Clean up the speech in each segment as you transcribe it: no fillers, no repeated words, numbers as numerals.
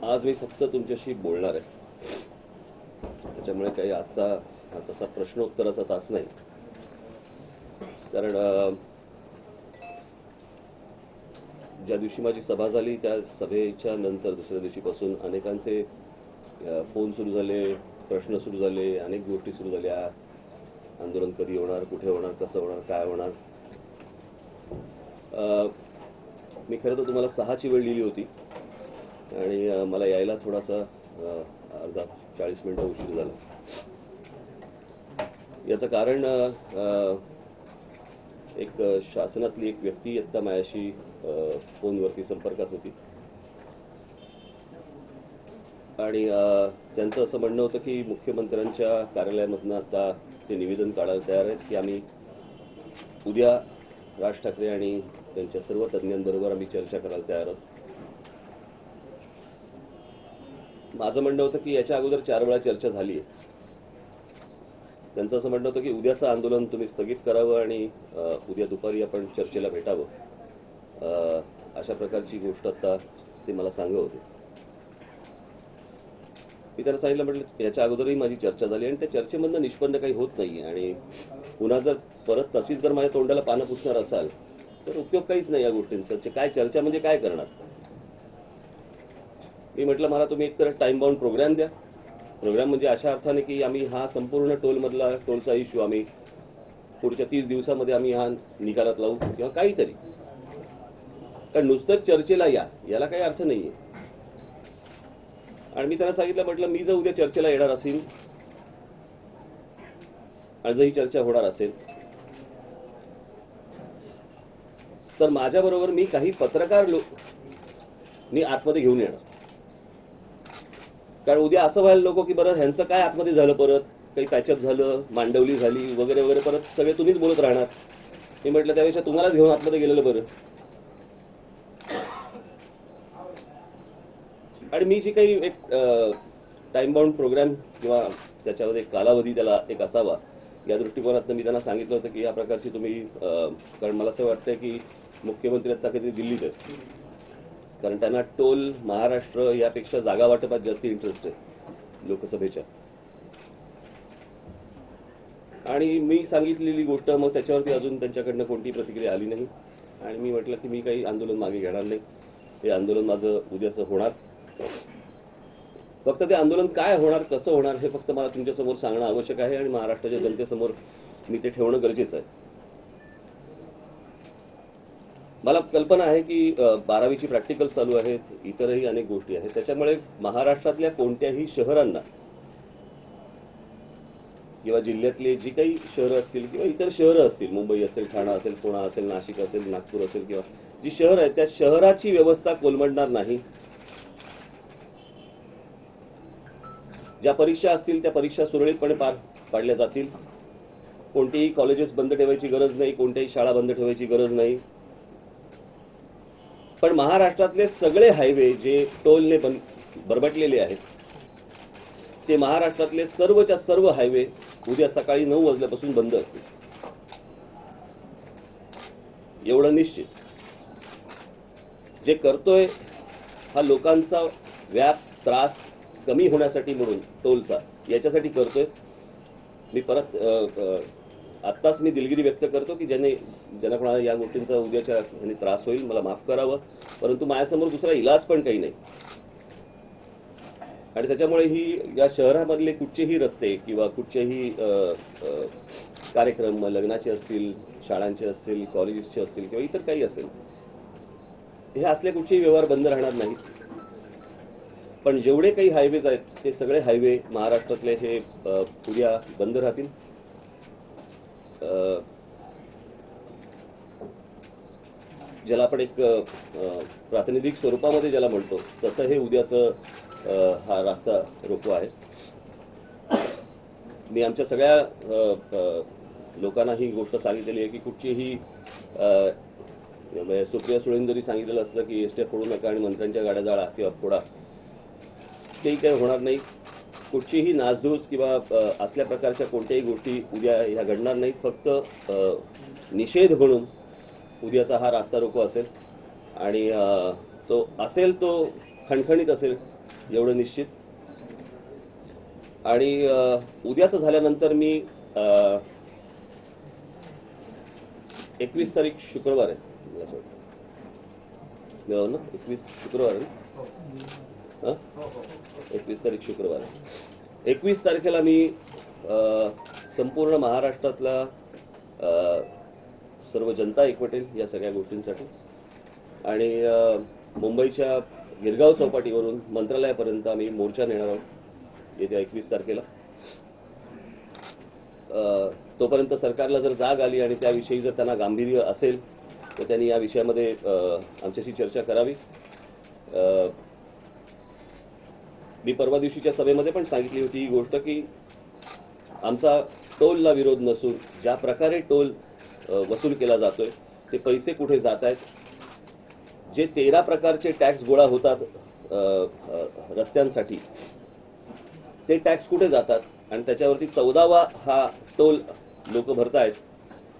आज मी फक्त तुमच्याशी बोलणार आहे. त्याच्यामुळे काही आजचा तसा प्रश्नोत्तराचा तास नाही. कारण ज्या दिवशी माझी सभा झाली त्या सभेच्या नंतर दुसऱ्या दिवशीपासून अनेकांचे फोन सुरू झाले, प्रश्न सुरू झाले, अनेक गोष्टी सुरू झाल्या. आंदोलन कधी होणार, कुठे होणार, कसं होणार, काय होणार. मी खरं तर तुम्हाला 6ची वेळ लिहिली होती आणि मला यायला थोडासा अर्धा 40 मिनिटं उशीर झाला. याचं कारण एक शासनातली एक व्यक्ती आता माझ्याशी फोनवरती संपर्कात होती आणि त्यांचं असं म्हणणं होतं की मुख्यमंत्र्यांच्या कार्यालयामधून आता ते निवेदन काढायला तयार आहेत की आम्ही उद्या राज ठाकरे आणि त्यांच्या सर्व तज्ज्ञांबरोबर आम्ही चर्चा करायला तयार आहोत. माझं म्हणणं होतं की याच्या अगोदर 4 वेळा चर्चा झाली आहे. त्यांचं असं म्हणणं होतं की उद्याचं आंदोलन तुम्ही स्थगित करावं आणि उद्या दुपारी आपण चर्चेला भेटावं, अशा प्रकारची गोष्ट आता ते मला सांगत होते. मी त्यांना सांगितलं, म्हटलं याच्या अगोदरही माझी चर्चा झाली आणि त्या चर्चेमधनं निष्पन्न काही होत नाही आणि पुन्हा जर परत तशीच जर माझ्या तोंडाला पानं पुसणार असाल तर उपयोग काहीच नाही या गोष्टींचा. काय चर्चा म्हणजे काय करणार. मी म्हटलं मला तुम्ही एकतर टाइम बाउंड प्रोग्राम द्या. प्रोग्राम म्हणजे अशा अर्थाने की आम्ही हा संपूर्ण टोलचा इश्यू आम्ही पुढच्या 30 दिवसामध्ये आम्ही हा निकालात लावू किंवा काहीतरी. कारण नुसतंच चर्चेला याला काही अर्थ नाहीये. आणि मी त्यांना सांगितलं, म्हटलं मी जर उद्या चर्चेला येणार असेल आणि जर ही चर्चा होणार असेल तर माझ्याबरोबर मी काही पत्रकार मी आतमध्ये घेऊन येणार. कारण उद्या असं व्हायला नको की बरं ह्यांचं काय आतमध्ये झालं, परत काही पॅचअप झालं, मांडवली झाली वगैरे वगैरे, परत सगळे तुम्हीच बोलत राहणार. मी म्हटलं त्यापेक्षा तुम्हालाच घेऊन आतमध्ये गेलेलं बरं. आणि मी जी काही एक टाइम बाउंड प्रोग्राम किंवा त्याच्यामध्ये एक कालावधी त्याला एक असावा या दृष्टिकोनातून मी त्यांना सांगितलं होतं की या प्रकारची तुम्ही, कारण मला असं वाटतं की मुख्यमंत्री आता कधी दिल्लीत आहेत, कारण त्यांना टोल महाराष्ट्र यापेक्षा जागा वाटपात जास्त इंटरेस्ट आहे लोकसभेच्या. आणि मी सांगितलेली गोष्ट मग त्याच्यावरती अजून त्यांच्याकडनं कोणती प्रतिक्रिया आली नाही. आणि मी म्हटलं की मी काही आंदोलन मागे घेणार नाही. हे आंदोलन माझं उद्याचं होणार. फक्त ते आंदोलन काय होणार, कसं होणार हे फक्त मला तुमच्यासमोर सांगणं आवश्यक आहे आणि महाराष्ट्राच्या जनतेसमोर मी ते ठेवणं गरजेचं आहे. मला कल्पना आहे की 12वीची प्रॅक्टिकल चालू आहेत, इतरही अनेक गोष्टी आहेत. त्याच्यामुळे महाराष्ट्रातल्या कोणत्याही शहरांना किंवा जिल्ह्यातले जी काही शहरं असतील किंवा इतर शहरं असतील, मुंबई असेल, ठाणा असेल, पुणे असेल, नाशिक असेल, नागपूर असेल किंवा जी शहरं आहेत त्या शहराची व्यवस्था कोलमडणार नाही. ज्या परीक्षा असतील त्या परीक्षा सुरळीतपणे पार पाडल्या जातील. कोणतीही कॉलेजेस बंद ठेवायची गरज नाही, कोणत्याही शाळा बंद ठेवायची गरज नाही. पण महाराष्ट्रातले सगळे हायवे जे टोलने बरबटलेले आहेत ते महाराष्ट्रातले सर्वच्या सर्व हायवे उद्या सकाळी 9 वाजल्यापासून बंद असतील, एवढं निश्चित. जे करतोय हा लोकांचा व्याप त्रास कमी होण्यासाठी म्हणून टोलचा याच्यासाठी करतोय. मी परत आत्ताच मी दिलगिरी व्यक्त करतो की ज्यांना कोणाला या गोष्टींचा उद्याच्या त्रास होईल मला माफ करावं, परंतु माझ्यासमोर दुसरा इलाज पण काही नाही. आणि त्याच्यामुळे ही या शहरामधले कुठचेही रस्ते किंवा कुठचेही कार्यक्रम, लग्नाचे असतील, शाळांचे असतील, कॉलेजेसचे असतील किंवा इतर काही असेल, हे असले कुठचेही व्यवहार बंद राहणार नाहीत. पण जेवढे काही हायवेज आहेत ते सगळे हायवे महाराष्ट्रातले हे उद्या बंद राहतील. ज्याला आपण एक प्रातिनिधिक स्वरूपामध्ये ज्याला म्हणतो तसं हे उद्याचं हा रास्ता रोको आहे. मी आमच्या सगळ्या लोकांना ही गोष्ट सांगितलेली आहे की कुठचीही सुप्रिया सुळेंनी जरी सांगितलेलं असलं की एसट्या फोडू नका आणि मंत्र्यांच्या गाड्या जाळा किंवा फोडा, तेही काही होणार नाही. कुठचीही नासधूस किंवा असल्या प्रकारच्या कोणत्याही गोष्टी उद्या ह्या घडणार नाहीत. फक्त निषेध म्हणून उद्याचा हा रास्ता रोको असेल आणि तो खणखणीत असेल, एवढं निश्चित. आणि उद्याचं झाल्यानंतर मी 21 तारीख शुक्रवार आहे मला असं वाटतं ना, 21 शुक्रवार आहे ना, 21 तारीख शुक्रवार आहे. 21 तारखेला मी संपूर्ण महाराष्ट्रातला सर्व जनता एकवटेल या सगळ्या गोष्टींसाठी. आणि मुंबईच्या गिरगाव चौपाटीवरून मंत्रालयापर्यंत आम्ही मोर्चा नेणार आहोत येत्या 21 तारखेला. तोपर्यंत सरकारला जर जाग आली आणि त्याविषयी जर त्यांना गांभीर्य असेल तर त्यांनी या विषयामध्ये आमच्याशी चर्चा करावी. मी परवा दिवशीच्या सभेमध्ये पण सांगितली होती ही गोष्ट की आमचा टोलला विरोध नसून ज्या प्रकारे टोल वसूल केला जातोय ते पैसे कुठे जात आहेत, जे 13 प्रकारचे टॅक्स गोळा होतात रस्त्यांसाठी ते टॅक्स कुठे जातात आणि त्याच्यावरती 14वा हा टोल लोक भरतायत,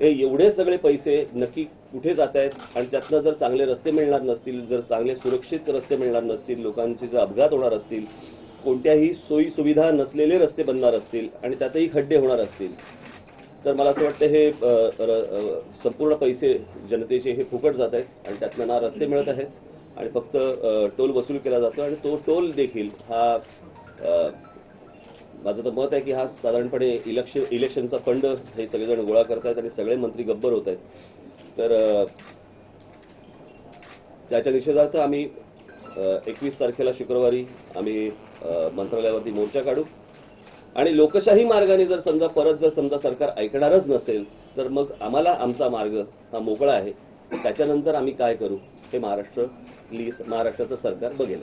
हे एवढे सगळे पैसे नक्की कुठे जात आहेत. आणि त्यातनं जर चांगले रस्ते मिळणार नसतील, जर चांगले सुरक्षित रस्ते मिळणार नसतील, लोकांचे जर अपघात होणार असतील, कोणत्याही सोयी सुविधा नसलेले रस्ते बनणार असतील आणि त्यातही खड्डे होणार असतील, तर मला असं वाटतं हे संपूर्ण पैसे जनतेचे हे फुकट जात आहेत आणि त्यातनं ना रस्ते मिळत आहेत आणि फक्त टोल वसूल केला जातो. आणि तो टोल देखील हा माझं तर मत आहे की हा साधारणपणे इलेक्शनचा फंड हे सगळेजण गोळा करतायत आणि सगळे मंत्री गब्बर होत आहेत. तर त्याच्या निषेधार्थ आम्ही 21 तारखेला शुक्रवारी आम्ही मंत्रालयावरती मोर्चा काढू. आणि लोकशाही मार्गाने जर समजा सरकार ऐकणारच नसेल तर मग आम्हाला आमचा मार्ग हा मोकळा आहे. त्याच्यानंतर आम्ही काय करू हे महाराष्ट्राचं सरकार बघेल.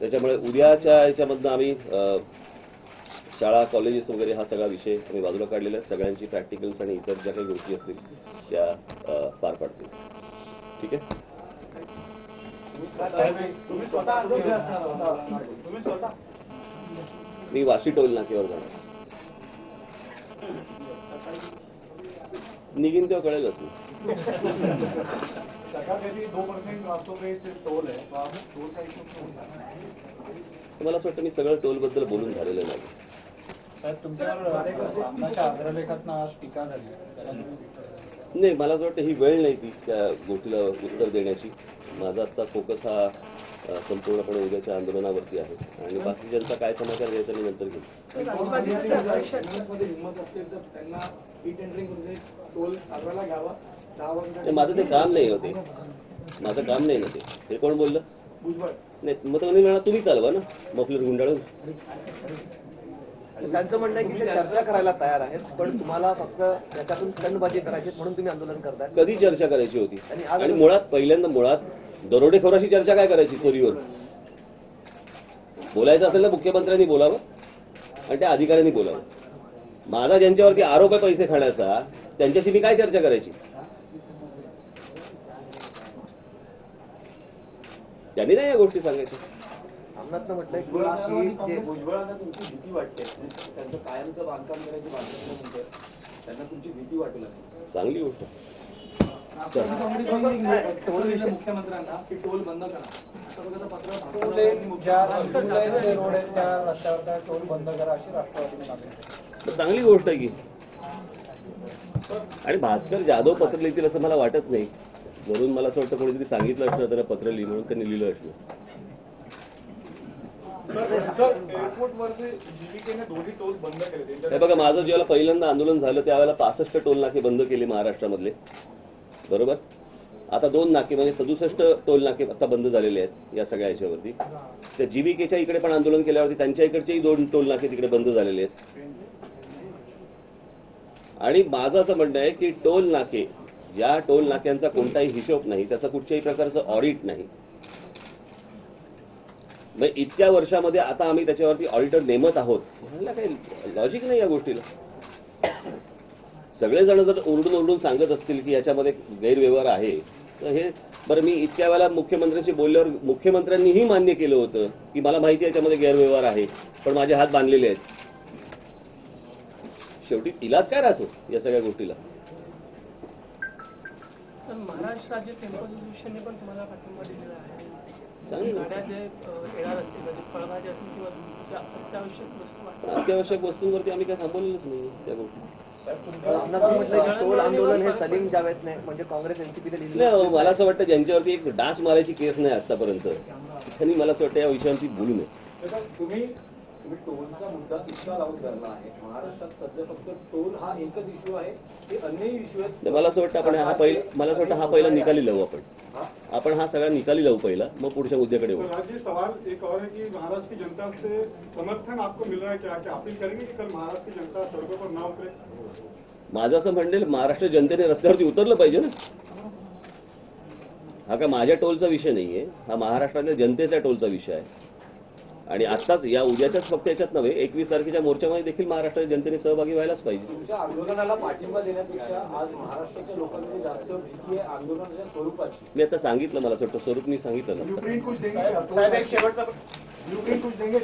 त्याच्यामुळे उद्याच्या याच्यामधनं आम्ही शाळा कॉलेजेस वगैरे हा सगळा विषय आम्ही बाजूला काढलेला आहे. सगळ्यांची प्रॅक्टिकल्स आणि इतर ज्या काही गोष्टी असतील त्या पार पाडतील. ठीक आहे. मी वाशी टोल नाक्यावर जाणार. निघीन तेव्हा कळेलच मी. मला असं वाटतं मी सगळं टोल बद्दल बोलून झालेलं नाही. नाही, मला असं वाटतं ही वेळ नाही ती त्या गोष्टीला उत्तर देण्याची. माझा आजचा फोकस हा संपूर्णपणे उद्याच्या आंदोलनावरती आहे आणि बाकीच्यांचा काय समाचार घ्यायचा मी नंतर घेईन. माझं ते काम नाही होते, माझं काम नाही ना ते. हे कोण बोललं? नाही, मग तुम्ही चालवा ना मफलर गुंडाळून. त्यांचं म्हणणं आहे की ते चर्चा करायला तयार आहेत, पण तुम्हाला फक्त त्याच्यातून स्टंटबाजी करायची म्हणून तुम्ही आंदोलन करताय. कधी चर्चा करायची होती? आणि मुळात दरोडेखोराशी चर्चा काय करायची? चोरीवर बोलायचं असेल तर मुख्यमंत्र्यांनी बोलावं आणि त्या अधिकाऱ्यांनी बोलावं. माझा ज्यांच्यावरती आरोप आहे पैसे खाण्याचा त्यांच्याशी मी काय चर्चा करायची? त्यांनी नाही या गोष्टी सांगायच्या. आमनाथनं म्हटलंय की भुजबळांना तुमची भीती वाटते, त्यांचं कायमचं बांधकाम करायची बांधकाम त्यांना तुमची भीती वाटू लागली. चांगली गोष्ट. मुख्यमंत्र्यांना की टोल बंद करा टोल बंद करा अशी राष्ट्रवादी. चांगली गोष्ट आहे की. आणि भास्कर जाधव पत्र लिहितील असं मला वाटत नाही. वरून मला असं वाटतं कोणीतरी सांगितलं असतं त्याला पत्र लिहि म्हणून त्यांनी लिहिलं असतं. हे बघा, माझं ज्यावेळेला पहिल्यांदा आंदोलन झालं त्यावेळेला 65 टोल नाके बंद केले महाराष्ट्रामधले, बरोबर. आता 2 नाके म्हणजे 67 टोल नाके आता बंद झालेले आहेत या सगळ्या याच्यावरती. त्या जीव्हीकेच्या इकडे पण आंदोलन केल्यावरती त्यांच्या इकडचेही 2 टोल नाके तिकडे बंद झालेले आहेत. आणि माझं असं म्हणणं आहे की टोल नाके, या टोल नाक्यांचा कोणताही हिशोब नाही, त्याचा कुठच्याही प्रकारचं ऑडिट नाही. मग इतक्या वर्षामध्ये आता आम्ही त्याच्यावरती ऑडिटर नेमत आहोत, म्हणायला काही लॉजिक नाही या गोष्टीला. सगळेजण जर ओरडून सांगत असतील की याच्यामध्ये गैरव्यवहार आहे, तर हे बरं, मी इतक्या वेळेला मुख्यमंत्र्यांशी बोलल्यावर मुख्यमंत्र्यांनीही मान्य केलं होतं की मला माहिती आहे याच्यामध्ये गैरव्यवहार आहे, पण माझे हात बांधलेले आहेत. शेवटी इलाज काय राहतो या सगळ्या गोष्टीला? महाराष्ट्र राज्य टेम्पल असोसिएशनने पण तुम्हाला पाठिंबा दिलेला आहे. चांगलं. गाड्या जे येणार असतील म्हणजे फळभाज्या असतील किंवा ज्या अत्यावश्यक वस्तू अत्यावश्यक वस्तूंवरती आम्ही काय थांबवलेलंच नाही त्या गोष्टी. अण्णा तुम्ही म्हटलं की टोल आंदोलन हे सलीम जावेदने म्हणजे काँग्रेस एनसीपीने लिहिलं नाही अहो, मला असं वाटतं ज्यांच्यावरती एक डास मारायची केस नाही आतापर्यंत त्यांनी मला असं वाटतं या विषयावरती बोलू नये. तुम्ही टोलचा मुद्दा इतका लावून धरला आहे. महाराष्ट्रात सध्या फक्त टोल हा एकच इश्यू आहे की अन्य इश्यू आहेत. तर मला असं वाटतं आपण मला असं वाटतं हा पहिला निकाली लावू आपण हा सगळा निकाली लावू पहिला, मग पुढच्या मुद्द्याकडे तो वळू. राज्य सवाल एक और है कि महाराष्ट्र की जनता से समर्थन आपको मिल रहा है क्या अपील करेंगे कि कल महाराष्ट्र की जनता सड़कों पर ना उतरे? माझं असं म्हणेल महाराष्ट्र जनतेने रस्त्यावरती उतरलं पाहिजे ना. हा काय माझ्या टोलचा विषय नाहीये, हा महाराष्ट्रातल्या जनतेच्या टोलचा विषय आहे. आणि आत्ताच या उद्याच्याच फक्त याच्यात नव्हे 21 तारखेच्या मोर्चामध्ये देखील महाराष्ट्राच्या जनतेने सहभागी व्हायलाच पाहिजे. तुमच्या आंदोलनाला पाठिंबा देण्यापेक्षा आज महाराष्ट्राच्या लोकांमध्ये जास्त भीती आहे आंदोलनाच्या स्वरूपाची. मी आता सांगितलं, मला असं वाटतं स्वरूप मी सांगितलं ना. ब्लूप्रिंट कुछ देंगे? साहेब एक शेवटचा ब्लूप्रिंट कुछ देंगे?